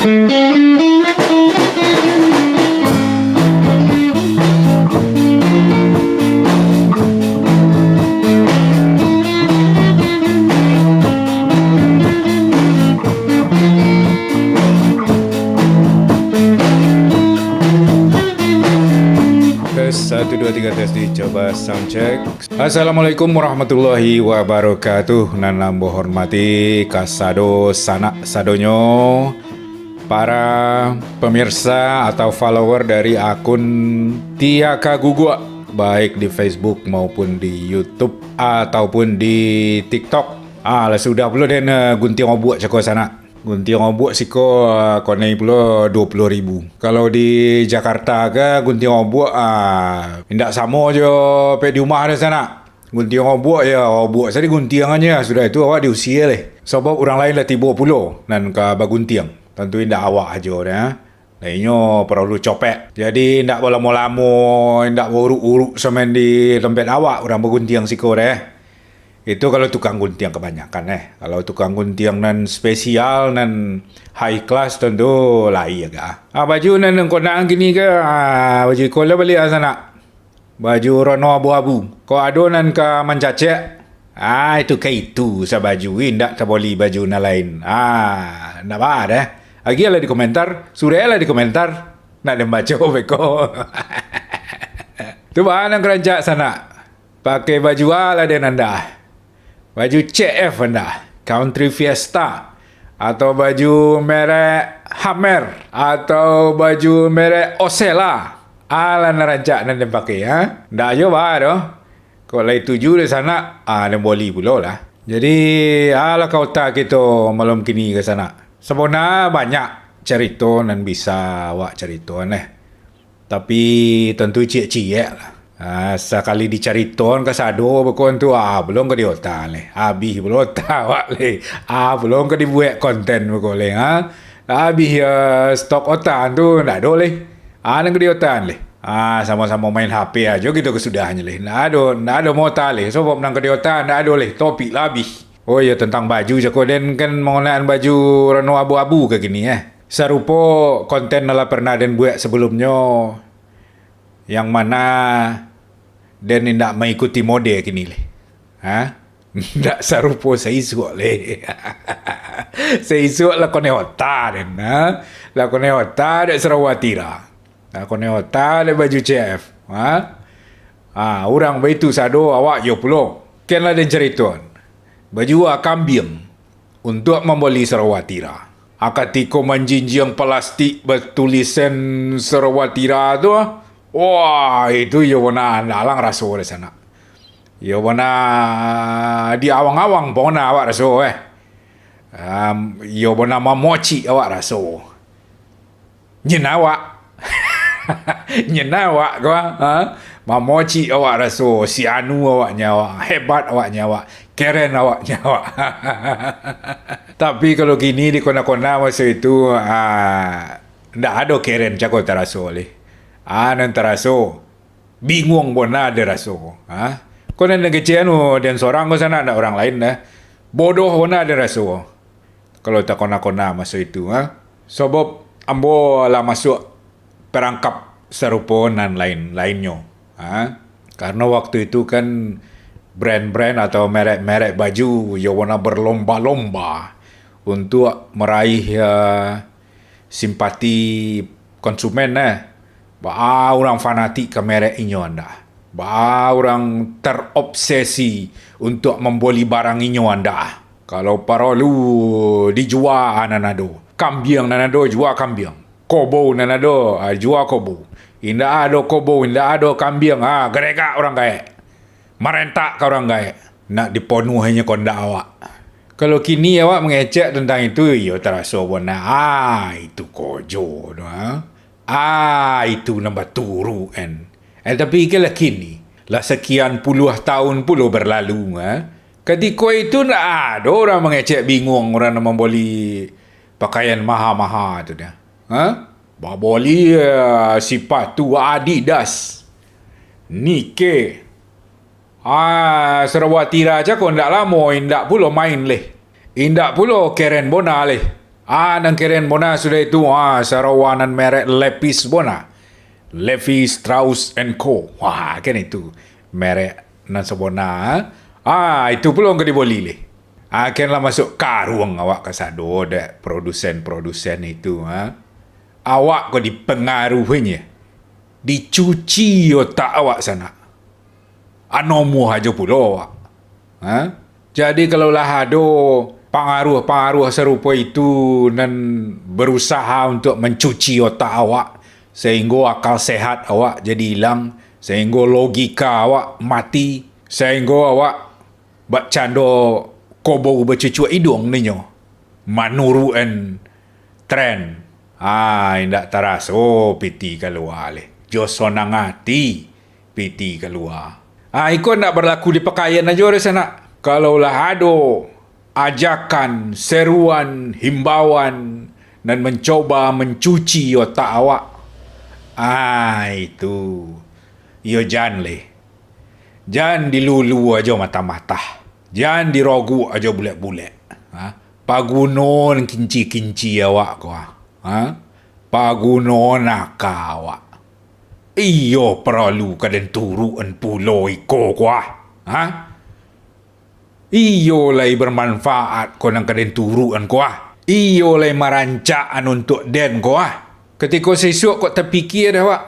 Satu, dua, tiga, tes dicoba sound check. Assalamualaikum warahmatullahi wabarakatuh. Nan lambo hormati kasado sanak sadonyo, para pemirsa atau follower dari akun Tiaka Gugua, baik di Facebook maupun di YouTube ataupun di TikTok. Lah sudah pula dan gunting obuk cakap sana. Gunting obuk siko konei pula 20,000. Kalau di Jakarta ke gunting obuk indak sama je pe di rumah ada sana. Gunting obuk ya obuk saya gunting aja sudah itu awak diusia leh. Sebab orang lain lah tiba puluh nan ka bagunting. Tentu indak awak aja dah. Lainnya perlu copek. Jadi indak lama-lama, indak uruk-uruk semen di tempat awak orang bagunting siko deh. Itu kalau tukang gunting kebanyakan Kalau tukang gunting nan spesial nan high class tentu lain agak. Baju nan konang gini ke baju kola balik sana. Baju rono abu-abu. Ko ado nan ka mencacek. Itu ke itu sa baju indak taboli baju na lain. Ndak ada. Lagi lah di komentar, surela di komentar. Nak dem baca beko. Tu bahan keranjak sana. Pakai baju ala dan anda. Baju CF anda, Country Fiesta, atau baju merek Hammer, atau baju merek Osela. Ala narancak nan dia pakai Ndak aja doh. Kalau lagi tuju di sana, dan boleh pula lah. Jadi, ala kau tak kita malam kini ke sana. Sebenarnya banyak cerita nan bisa awak cerita Tapi tentu cik-cik lah. Sekali diceritakan ke sado berkon tu belum ke diota leh. Habis belum tahu leh. Belum ke dibuat konten berkon leh. Habis stok otan tu ndak ada leh. Nang ke diotan leh. Sama-sama main HP aja gitu kesudahnya leh. Ndak ada mota leh. Sebab nang ke diotan ndak ada leh. Topik lah habis. Oh ya tentang baju jakoden kan mengenai baju rano abu-abu ke gini Serupa konten nala pernah den buat sebelumnya. Yang mana dan tidak mengikuti mode kini leh. Tidak serupa saya isuk leh. Saya isuk lakon hota dan lakon hota ada Sarawatira. Lakon hota ada baju CF. Orang begitu sado awak yo pulo. Kenlah den cerita. Baju kambing untuk membeli Sarawatira. Akatiko menjinjing plastik bertulisan Sarawatira tu. Wah, itu ya wana dalang raso di sana. Ya wana di awang-awang pona awak raso ya wana mamoci awak raso. Nyenawak. Nyenawak kau mamoci awak raso, si anu awak nyawa, hebat awak nyawa, keren awak nyawa. Tapi kalau gini di kona-kona masa itu ndak ada keren cakap teraso leh. Nan teraso bingung pun ada raso. Kau nan kecil dan seorang kau sana ada orang lain bodoh pun ada raso. Kalau tak kona-kona masa itu sebab ambo lah masuk perangkap serupa nan lainnya. Karena waktu itu kan brand-brand atau merek-merek baju yang berlomba-lomba untuk meraih simpati konsumen orang fanatik ke merek inyo anda. Orang terobsesi untuk membeli barang inyo anda. Kalau perlu dijual nanado. Kambing nanado jual kambing. Kobo nanado jual kobo. Indah ada kobo, indah ada kambing. Gerekak orang kaya. Merentak ke orang kaya. Nak dipenuhinya kondak awak. Kalau kini awak mengecek tentang itu, ya terasa pun itu kojo. Itu nambah turu kan. Tapi kalau kini lah sekian puluh tahun puluh berlalu ketika itu tak ada orang mengecek bingung orang nak membeli pakaian mahal-mahal tu dah. Beli sepatu Adidas, Nike, Sarawatira aja kau ndak lama indak pula main leh. Indak pula keren bona leh. Nang keren bona sudah itu sarawanan merek Lepis bona. Levi Strauss and Co. Wah, kan itu merek nan sabona. Itu belum ke diboli le. Kan lah masuk karung awak kasado dek produsen-produsen itu. Awak kau dipengaruhinya. Dicuci otak awak sana. Anomu aja pula awak. Jadi kalau lah ada pengaruh-pengaruh serupa itu dan berusaha untuk mencuci otak awak sehingga akal sehat awak jadi hilang, sehingga logika awak mati, sehingga awak bercanda kobo bercucuk hidung ninyo manuruan trend. Indak taras piti keluar le. Jo sonang hati piti keluar. Ikut nak berlaku di pakaian aja orang sana. Kalau lah ada ajakan, seruan, himbauan dan mencoba mencuci otak awak, itu yo jangan le. Jangan dilulu aja mata-mata. Jangan dirogu aja bulat-bulat. Pagunon kinci-kinci awak kau. Pagunon naka awak. Iyo perlu kaden turuan pulau iko kau. Iyo lay bermanfaat kau nang kaden turuan kau. Iyo lay merancaan untuk den kau. Ketika sesuk kau terfikir dah awak,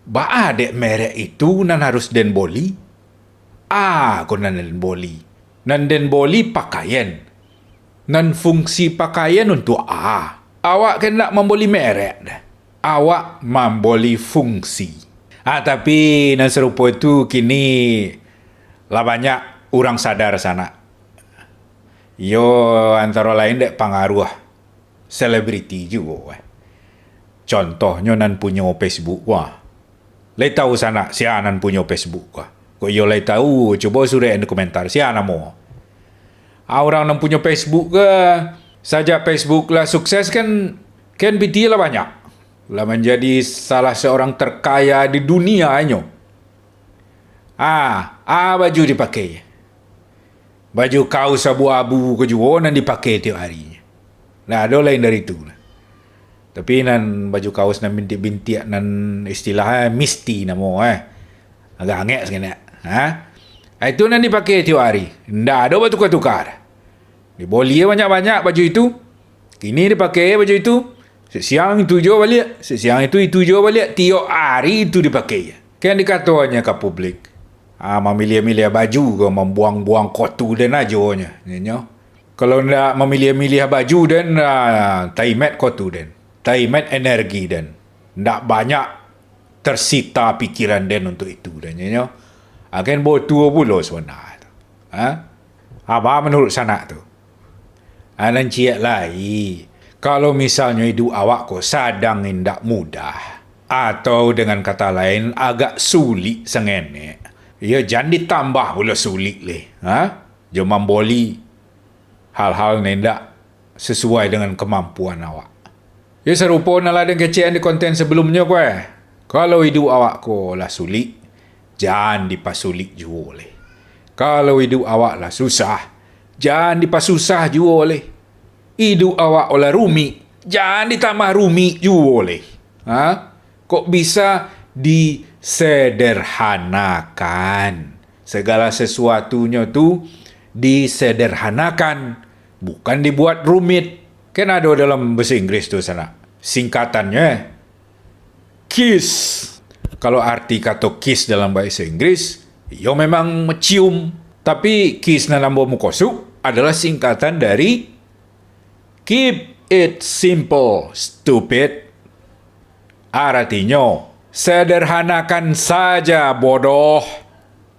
ba dek merek itu nan harus den boli. Kau nan den boli. Nan den boli pakaian. Nan fungsi pakaian untuk awak kan nak memboli merek dah. Awak memboli fungsi. Tapi nan serupa itu kini lah banyak orang sadar sana. Yo antara lain dek pengaruh selebriti juga. Contohnya nan punya Facebook Lai tahu sana siapa nan punya Facebook Kau yo lai tahu, coba suruh di komentar siapa nama. Orang nan punya Facebook saja Facebook lah sukses kan BT lah banyak. Lah menjadi salah seorang terkaya di dunia nyo. Baju dipakai. Baju kaos abu-abu ke juga nan dipakai tiap hari. Nah, ada lain dari itu. Tapi nan baju kaos nan bintik-bintik nan istilahnya misti nama agak angek sekali. Itu nan dipakai tiap hari. Ndak ada bertukar-tukar. Diboli banyak-banyak baju itu. Kini dipakai baju itu. Siang itu juga balik. Siang itu juga balik. Tiap hari itu dipakai. Kan dikatakannya ke publik. Memilih-milih baju ke membuang-buang kotor dan aja. Kalau ndak memilih-milih baju dan taimat kotor dan. Taimat energi dan. Ndak banyak tersita pikiran dan untuk itu dan. Kan botua pula sebenarnya. Apa menurut sana tu? Dan ciak lagi. Kalau misalnya hidup awak kau sadang indak mudah. Atau dengan kata lain agak sulit sengenek. Ya jangan ditambah pula sulit le. Jangan memboli hal-hal yang tidak sesuai dengan kemampuan awak. Ya serupa nalah dengan kecil di konten sebelumnya kau. Kalau hidup awak kau lah sulit, jangan dipasulit juga le. Kalau hidup awak lah susah, jangan dipasusah juga le. Hidup awak olah rumit, jangan ditambah rumit juga le. Kok bisa disederhanakan? Segala sesuatunya tu disederhanakan, bukan dibuat rumit. Kan ada dalam bahasa Inggris tu sana. Singkatannya KISS. Kalau arti kata kiss dalam bahasa Inggris, yo memang mencium. Tapi kiss na lambau mukosuk adalah singkatan dari Keep it simple, stupid. Artinya, sederhanakan saja bodoh.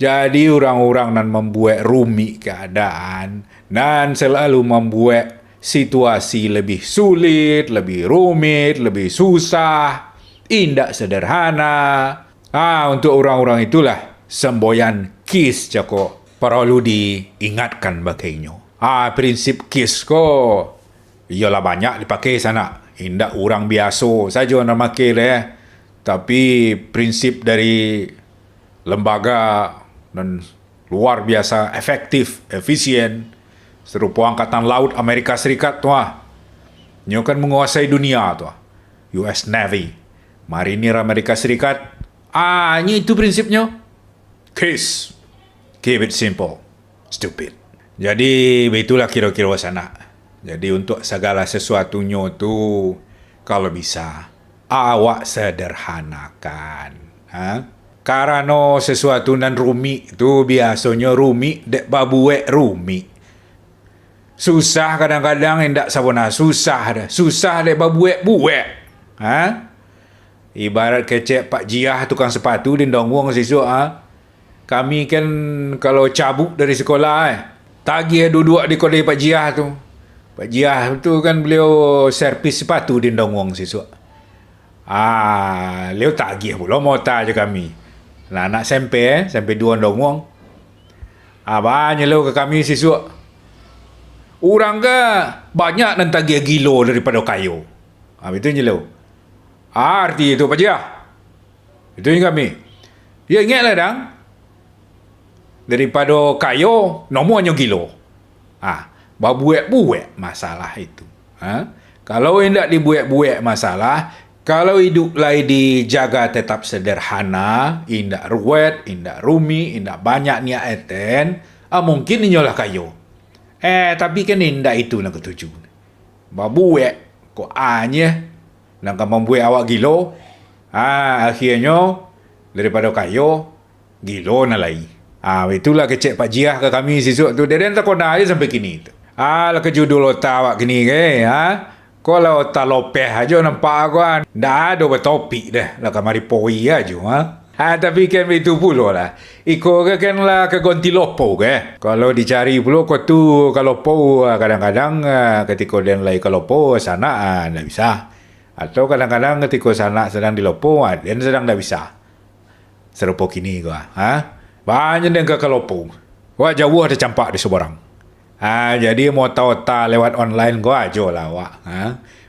Jadi orang-orang nan membuat rumit keadaan dan selalu membuat situasi lebih sulit, lebih rumit, lebih susah, indak sederhana. Untuk orang-orang itulah semboyan KISS cako perlu diingatkan bagainya. Prinsip KISS ko ialah banyak dipakai sana. Indak orang biasa saja nak pakai lah. Tapi prinsip dari lembaga dan luar biasa efektif, efisien serupa Angkatan Laut Amerika Serikat tu Nyo kan menguasai dunia tu. US Navy, Marinir Amerika Serikat. Ini itu prinsipnya. Kiss. Keep it simple. Stupid. Jadi, itulah kira-kira sana. Jadi, untuk segala sesuatunya tu, kalau bisa, awak sederhanakan. Karena sesuatu nan rumit tu, biasanya rumit, dek babuek rumit. Susah kadang-kadang hendak sabona susah dah. Susah dek babuek-buek. Ibarat kecek Pak Jiah tukang sepatu di Dongwong sisuk. Kami kan kalau cabut dari sekolah tagih duduk di kedai Pak Jiah tu. Pak Jiah tu kan beliau servis sepatu di Dongwong sisuk. Beliau tagih pula mota je kami. Nah, anak sampai 2 Dongwong. Banyak lo ke kami sisuk. Orang ke banyak nan tagih gilo daripada kayu. Itu je lo. Arti itu Pak Jiah. Itu je kami. Ya ingatlah dang. Daripada kayu, nomornya gilo. Babuek-buek masalah itu. Kalau hendak dibuek-buek masalah, kalau hidup lai dijaga tetap sederhana, indak ruwet, indak rumi, indak banyak niat eten, mungkin inyolah kayu. Tapi kan indak itu nak ketuju. Babuek, kok nak membuat awak gilo, akhirnya daripada kayu, gilo na lai. Itulah kecek Pak Jiah ke kami sisuk tu. Dia tak kena aja sampai kini tu. Lah kejudul otak awak kini ke, kalau otak lopeh aja nampak aku dah ada bertopik dah. Lah kamari poi aja, tapi kan itu pula lah. Iko ke kan lah ke gonti lopo ke. Kalau dicari pula kau tu kalau po kadang-kadang ketika dia lagi kalau po sana tak bisa. Atau kadang-kadang ketika sana sedang di lopo dia sedang tak bisa. Serupa kini kau. Banyak yang ke lopo. Wah jauh ada campak di seberang. Jadi mau tahu lewat online kau aja lah wak.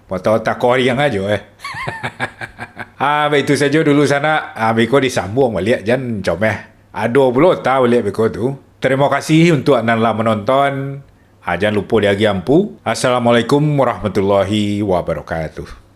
Mau tahu Korean aja itu saja dulu sana. Beko disambung balik jangan comeh. Aduh pula tahu balik beko tu. Terima kasih untuk anda menonton. Jangan lupa dia ampu. Assalamualaikum warahmatullahi wabarakatuh.